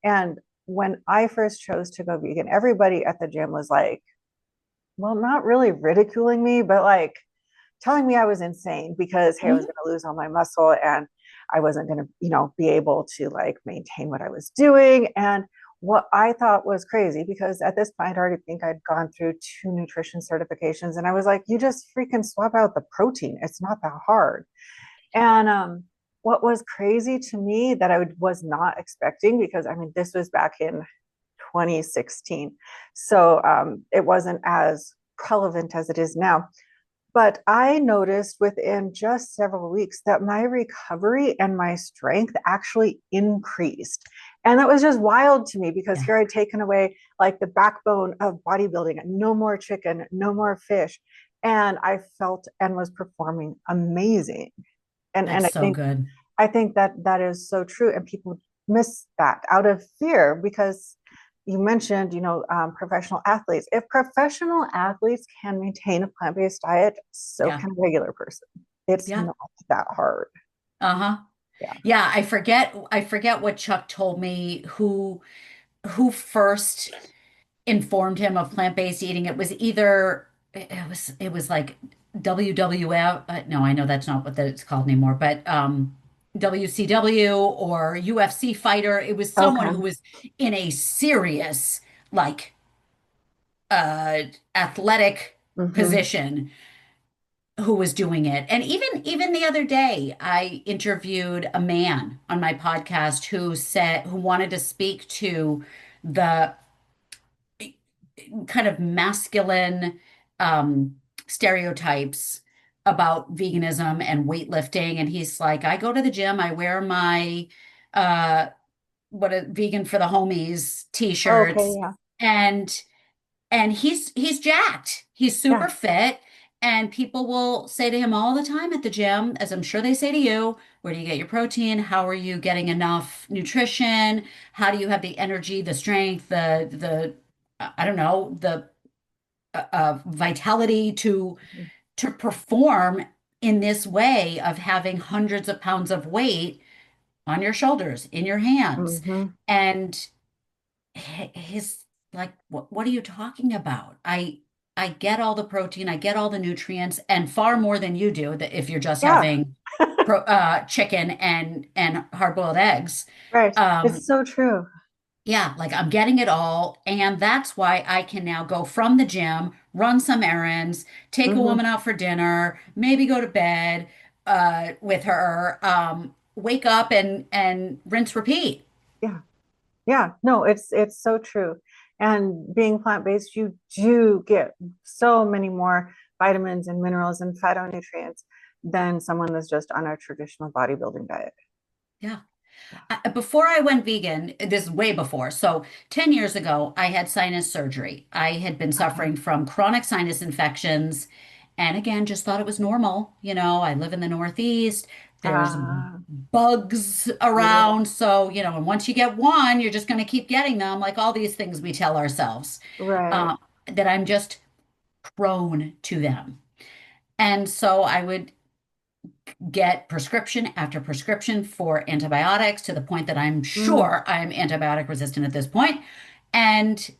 S2: And when I first chose to go vegan, everybody at the gym was like, well, not really ridiculing me, but like telling me I was insane because, hey, I was
S1: Mhm.
S2: going to lose all my muscle and I wasn't going to, be able to like maintain what I was doing. And what I thought was crazy, because at this point, I already think I'd gone through 2 nutrition certifications, and I was like, you just freaking swap out the protein. It's not that hard. And what was crazy to me that was not expecting, because I mean, this was back in 2016. So it wasn't as relevant as it is now. But I noticed within just several weeks that my recovery and my strength actually increased. And that was just wild to me, because
S1: Yeah.
S2: here I'd taken away like the backbone of bodybuilding: no more chicken, no more fish. And I felt and was performing amazing. And
S1: That's
S2: I
S1: so
S2: think
S1: good.
S2: I think that that is so true, and people miss that out of fear, because you mentioned, professional athletes. If professional athletes can maintain a plant-based diet, so
S1: Yeah.
S2: can a regular person. It's
S1: Yeah.
S2: not that hard.
S1: Uh-huh.
S2: Yeah.
S1: Yeah, I forget what Chuck told me who first informed him of plant-based eating. It was either it was like WWF. No, I know that's not what it's called anymore, but WCW or UFC fighter. It was someone
S2: Okay.
S1: who was in a serious like uh athletic
S2: Mm-hmm.
S1: position who was doing it. And even the other day, I interviewed a man on my podcast who wanted to speak to the kind of masculine stereotypes about veganism and weightlifting. And he's like, I go to the gym, I wear my uh what a vegan for the homies
S2: Okay.
S1: t-shirts,
S2: Yeah.
S1: and he's jacked. He's super
S2: Yeah.
S1: fit. And people will say to him all the time at the gym, as I'm sure they say to you, where do you get your protein? How are you getting enough nutrition? How do you have the energy, the strength, I don't know, the vitality to perform in this way of having hundreds of pounds of weight on your shoulders, in your hands?
S2: Mm-hmm.
S1: And his like, what are you talking about? I get all the protein, I get all the nutrients, and far more than you do that if you're just
S2: Yeah,
S1: having chicken and hard-boiled eggs.
S2: right.
S1: Um,
S2: It's so true.
S1: yeah, like I'm getting it all, and that's why I can now go from the gym, run some errands, take a
S2: Hmm.
S1: woman out for dinner, maybe go to bed with her, wake up and rinse, repeat.
S2: Yeah. Yeah. No, it's so true. And being plant-based, you do get so many more vitamins and minerals and phytonutrients than someone that's just on a traditional bodybuilding diet.
S1: Yeah.
S2: Yeah.
S1: Before I went vegan, this is way before. So 10 years ago, I had sinus surgery. I had been
S2: Okay.
S1: suffering from chronic sinus infections and again, just thought it was normal. I live in the Northeast. There's
S2: Uh,
S1: bugs
S2: yeah.
S1: around. So, and once you get one, you're just going to keep getting them, like all these things we tell ourselves,
S2: Right.
S1: uh, that I'm just prone to them. And so I would get prescription after prescription for antibiotics to the point that I'm
S2: Mm.
S1: sure I'm antibiotic resistant at this point. And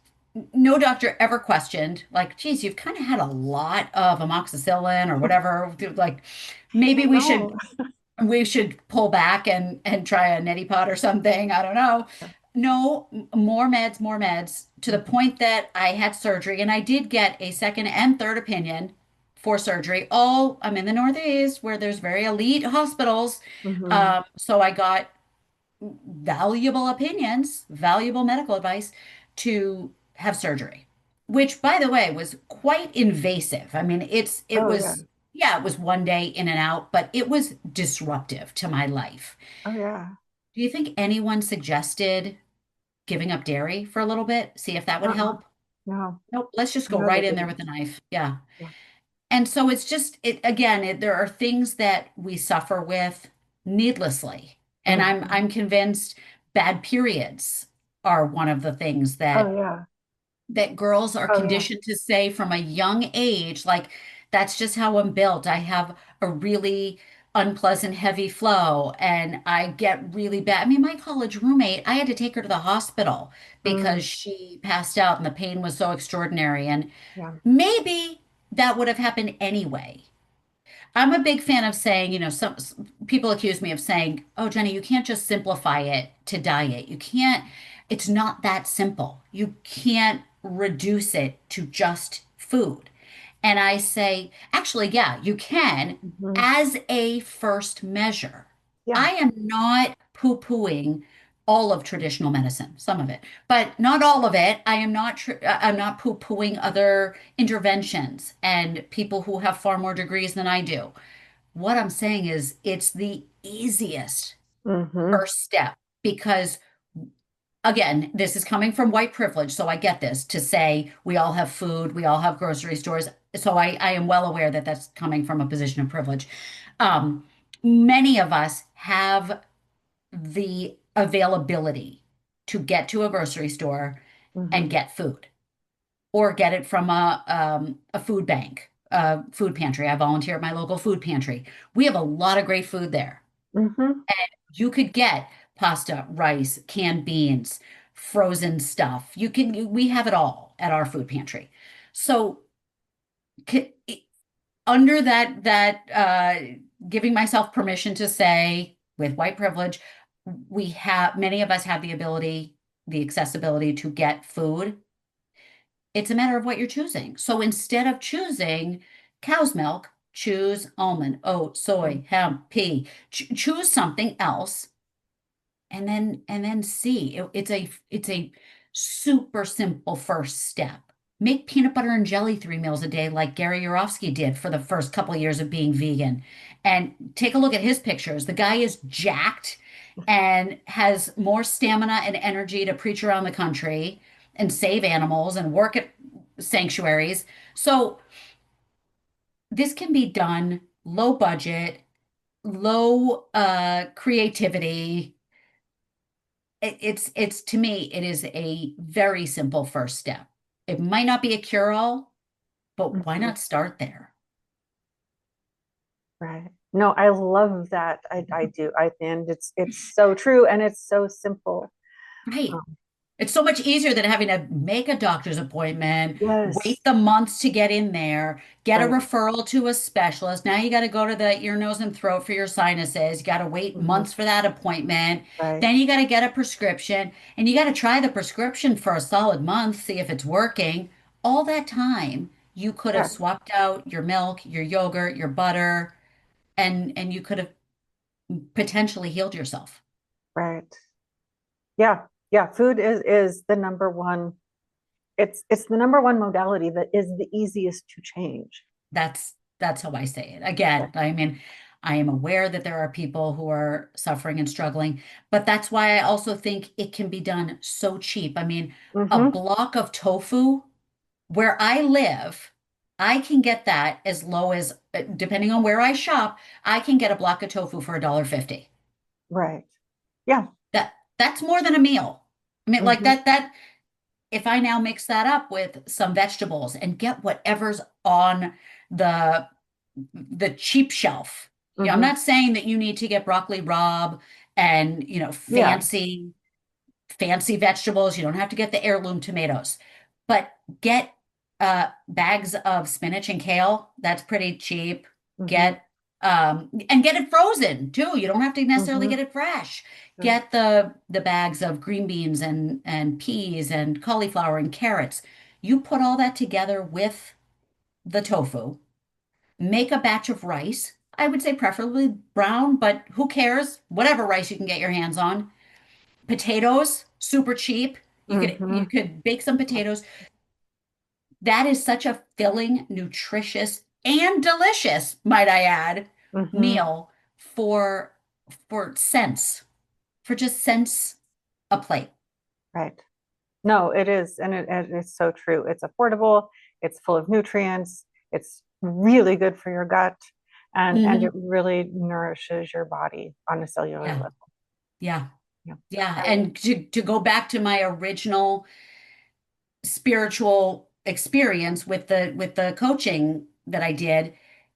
S1: no doctor ever questioned, like, geez, you've kind of had a lot of amoxicillin or whatever. Like, maybe
S2: I know.
S1: we should pull back and try a neti pot or something. I don't know. No, more meds to the
S2: Mhm.
S1: point that I had surgery and I did get a second and third opinion for surgery. I'm in the Northeast where there's very elite hospitals.
S2: Mhm.
S1: So I got valuable opinions, valuable medical advice to have surgery, which by the way was quite invasive. I mean, it
S2: Oh yeah.
S1: was yeah, it was one day in and out, but it was disruptive to my life.
S2: Oh yeah.
S1: Do you think anyone suggested giving up dairy for a little bit, see if that would
S2: Uh-uh.
S1: help?
S2: No,
S1: Nope, let's just go
S2: no, they
S1: right in there with
S2: didn't.
S1: the knife. Yeah.
S2: Yeah.
S1: And so it's just it again, there are things that we suffer with needlessly. And
S2: Mhm.
S1: I'm convinced bad periods are one of the things
S2: Oh
S1: that
S2: yeah.
S1: girls are
S2: Oh yeah.
S1: conditioned to say from a young age, like that's just how I'm built. I have a really unpleasant heavy flow and I get really bad. I mean, my college roommate, I had to take her to the hospital
S2: Mm.
S1: because she passed out and the pain was so extraordinary. And
S2: Yeah.
S1: maybe that would have happened anyway. I'm a big fan of saying, people accuse me of saying, "Oh, Jenny, you can't just simplify it to diet. You can't, it's not that simple. You can't reduce it to just food." And I say, actually, yeah, you can
S2: Mhm.
S1: as a first measure.
S2: Yeah.
S1: I am not poo-pooing all of traditional medicine, some of it, but not all of it. I'm not poo-pooing other interventions and people who have far more degrees than I do. What I'm saying is it's the easiest
S2: Mhm.
S1: first step because again, this is coming from white privilege, so I get this to say we all have food, we all have grocery stores. So I am well aware that that's coming from a position of privilege. Um, Many of us have the availability to get to a grocery store and
S2: Mhm.
S1: get food or get it from a food bank, a food pantry. I volunteer at my local food pantry. We have a lot of great food there.
S2: Mhm.
S1: You could get pasta, rice, canned beans, frozen stuff. We have it all at our food pantry. So c- under giving myself permission to say with white privilege, many of us have the ability, the accessibility to get food. It's a matter of what you're choosing. So instead of choosing cow's milk, choose almond, oat, soy, hemp, pea. Choose something else and then see. It's a super simple first step. Make peanut butter and jelly 3 meals a day like Gary Yourofsky did for the first couple of years of being vegan. And take a look at his pictures. The guy is jacked and has more stamina and energy to preach around the country and save animals and work at sanctuaries. So this can be done low budget, low creativity. It's to me, it is a very simple first step. It might not be a cure-all, but why
S2: Mhm.
S1: not start there?
S2: Right. No, I love that. I do. And it's so true and it's so simple.
S1: Right.
S2: Um,
S1: It's so much easier than having to make a doctor's appointment,
S2: yes.
S1: wait the months to get in there, get a
S2: Right.
S1: referral to a specialist. Now you got to go to the ear, nose, and throat for your sinuses. You got to wait
S2: Hmm.
S1: months for that appointment.
S2: Right.
S1: Then you got to get a prescription and you got to try the prescription for a solid month, see if it's working. All that time, you could have
S2: Yeah.
S1: swapped out your milk, your yogurt, your butter, and you could have potentially healed yourself.
S2: Right. Yeah. Yeah. Food is the number one. It's the number one modality that is the easiest to change.
S1: That's how I say it.
S2: Yeah.
S1: Again, I mean, I am aware that there are people who are suffering and struggling, but that's why I also think it can be done so cheap. I mean, a
S2: Hmm.
S1: block of tofu where I live, I can get that as low as, depending on where I shop, I can get a block of tofu for $1.50.
S2: Right. Yeah.
S1: That's more than a meal. I mean, like
S2: Hmm.
S1: that if I now mix that up with some vegetables and get whatever's on the the cheap shelf. Yeah, I'm
S2: Hmm.
S1: not saying that you need to get broccoli rabe and,
S2: Yeah.
S1: fancy vegetables. You don't have to get the heirloom tomatoes, but get bags of spinach and kale. That's pretty cheap.
S2: Hmm.
S1: Get and get it frozen too. You don't have to necessarily
S2: Hmm.
S1: get it fresh.
S2: Sure.
S1: Get the bags of green beans and peas and cauliflower and carrots. You put all that together with the tofu, make a batch of rice. I would say preferably brown, but who cares? Whatever rice you can get your hands on. Potatoes, super cheap. You
S2: Hmm.
S1: could bake some potatoes. That is such a filling, nutritious, and delicious, might I add,
S2: Hmm.
S1: meal for cents, for just cents a plate.
S2: Right. No, it is, and it is so true. It's affordable, it's full of nutrients, it's really good for your gut, and it
S1: Hmm.
S2: really nourishes your body on a cellular
S1: Yeah,
S2: level.
S1: yeah,
S2: Yeah.
S1: yeah.
S2: I,
S1: And to go back to my original spiritual experience with the coaching that I did,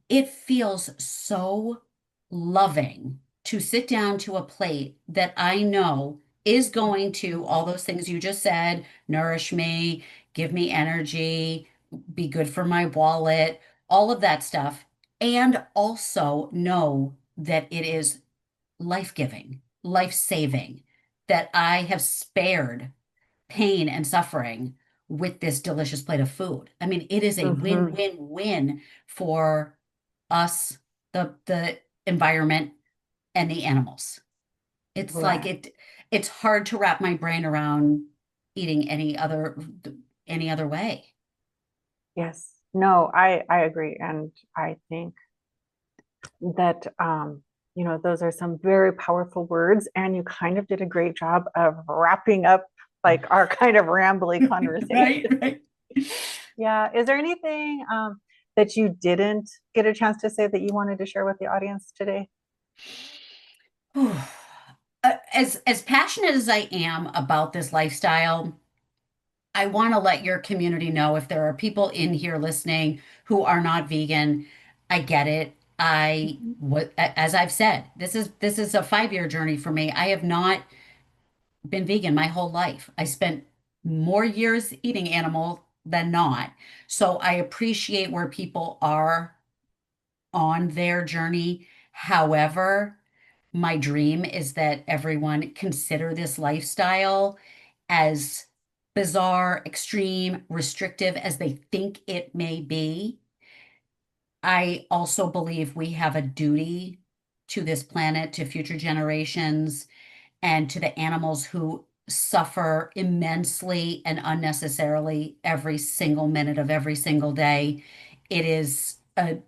S1: it feels so loving to sit down to a plate that I know is going to all those things you just said, nourish me, give me energy, be good for my wallet, all of that stuff, and also know that it is life-giving, life-saving, that I have spared pain and suffering with this delicious plate of food. I mean, it is a
S2: mhm.
S1: win-win-win for us, the environment, and the animals. It's like
S2: Right.
S1: it's hard to wrap my brain around eating any other way.
S2: Yes. No, I agree, and I think that those are some very powerful words, and you kind of did a great job of wrapping up like our kind of rambly conversation.
S1: Right, right.
S2: Yeah. Is there anything that you didn't get a chance to say that you wanted to share with the audience today?
S1: As passionate as I am about this lifestyle, I want to let your community know if there are people in here listening who are not vegan. I get it.
S2: Mhm.
S1: As I've said, this is a 5 year journey for me. I have not been vegan my whole life. I spent more years eating animal than not. So I appreciate where people are on their journey. However, my dream is that everyone consider this lifestyle as bizarre, extreme, restrictive as they think it may be. I also believe we have a duty to this planet, to future generations, and to the animals who suffer immensely and unnecessarily every single minute of every single day. It is an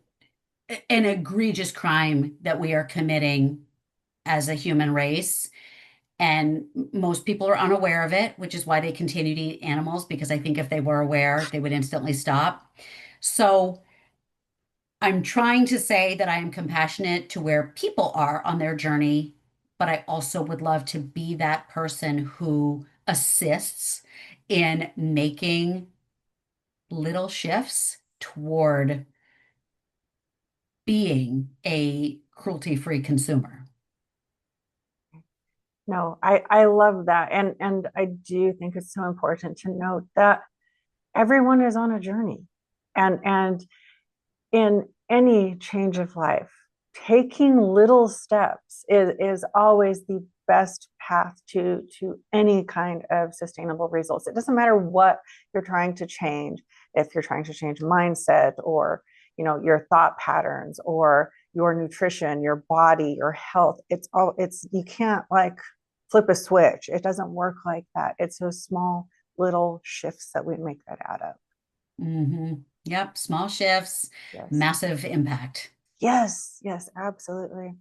S1: egregious crime that we are committing as a human race. And most people are unaware of it, which is why they continue to eat animals, because I think if they were aware, they would instantly stop. So I'm trying to say that I am compassionate to where people are on their journey, but I also would love to be that person who assists in making little shifts toward being a cruelty-free consumer.
S2: No, I love that. And I do think it's so important to note that everyone is on a journey. And in any change of life, taking little steps is always the best path to any kind of sustainable results. It doesn't matter what you're trying to change, if you're trying to change mindset or your thought patterns or your nutrition, your body, your health. It's you can't like flip a switch. It doesn't work like that. It's those small little shifts that we make that add up.
S1: Mm-hmm. Yep, small shifts,
S2: Yes.
S1: massive impact.
S2: Yes, yes, absolutely.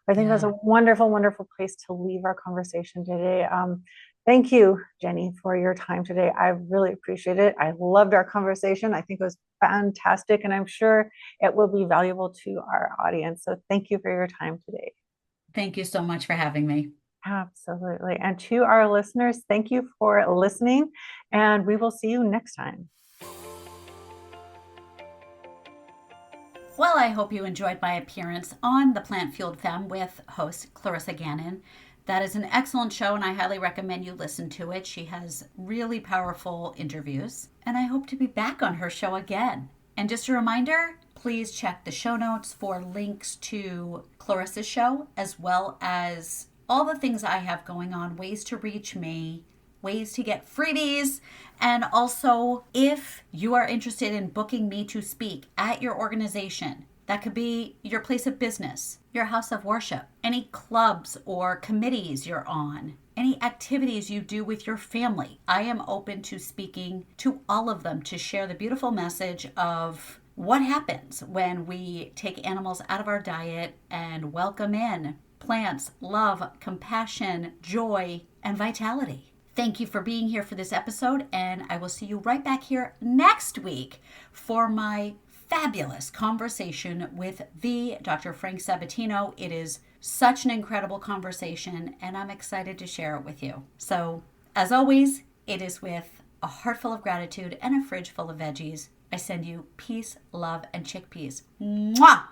S2: I think that's
S1: Yeah.
S2: a wonderful, wonderful place to leave our conversation today. Thank you, Jenny, for your time today. I really appreciate it. I loved our conversation. I think it was fantastic, and I'm sure it will be valuable to our audience. So thank you for your time today.
S1: Thank you so much for having me.
S2: Absolutely. And to our listeners, thank you for listening, and we will see you next time.
S1: Well, I hope you enjoyed my appearance on the Plant Fueled Femme with host Clarissa Gannon. That is an excellent show, and I highly recommend you listen to it. She has really powerful interviews, and I hope to be back on her show again. And just a reminder, please check the show notes for links to Clarissa's show, as well as all the things I have going on, ways to reach me, ways to get freebies, and also if you are interested in booking me to speak at your organization. That could be your place of business, your house of worship, any clubs or committees you're on, any activities you do with your family. I am open to speaking to all of them to share the beautiful message of what happens when we take animals out of our diet and welcome in plants, love, compassion, joy, and vitality. Thank you for being here for this episode, and I will see you right back here next week for my fabulous conversation with the Dr. Frank Sabatino. It is such an incredible conversation, and I'm excited to share it with you. So, as always, it is with a heart full of gratitude and a fridge full of veggies. I send you peace, love, and chickpeas. Mwah!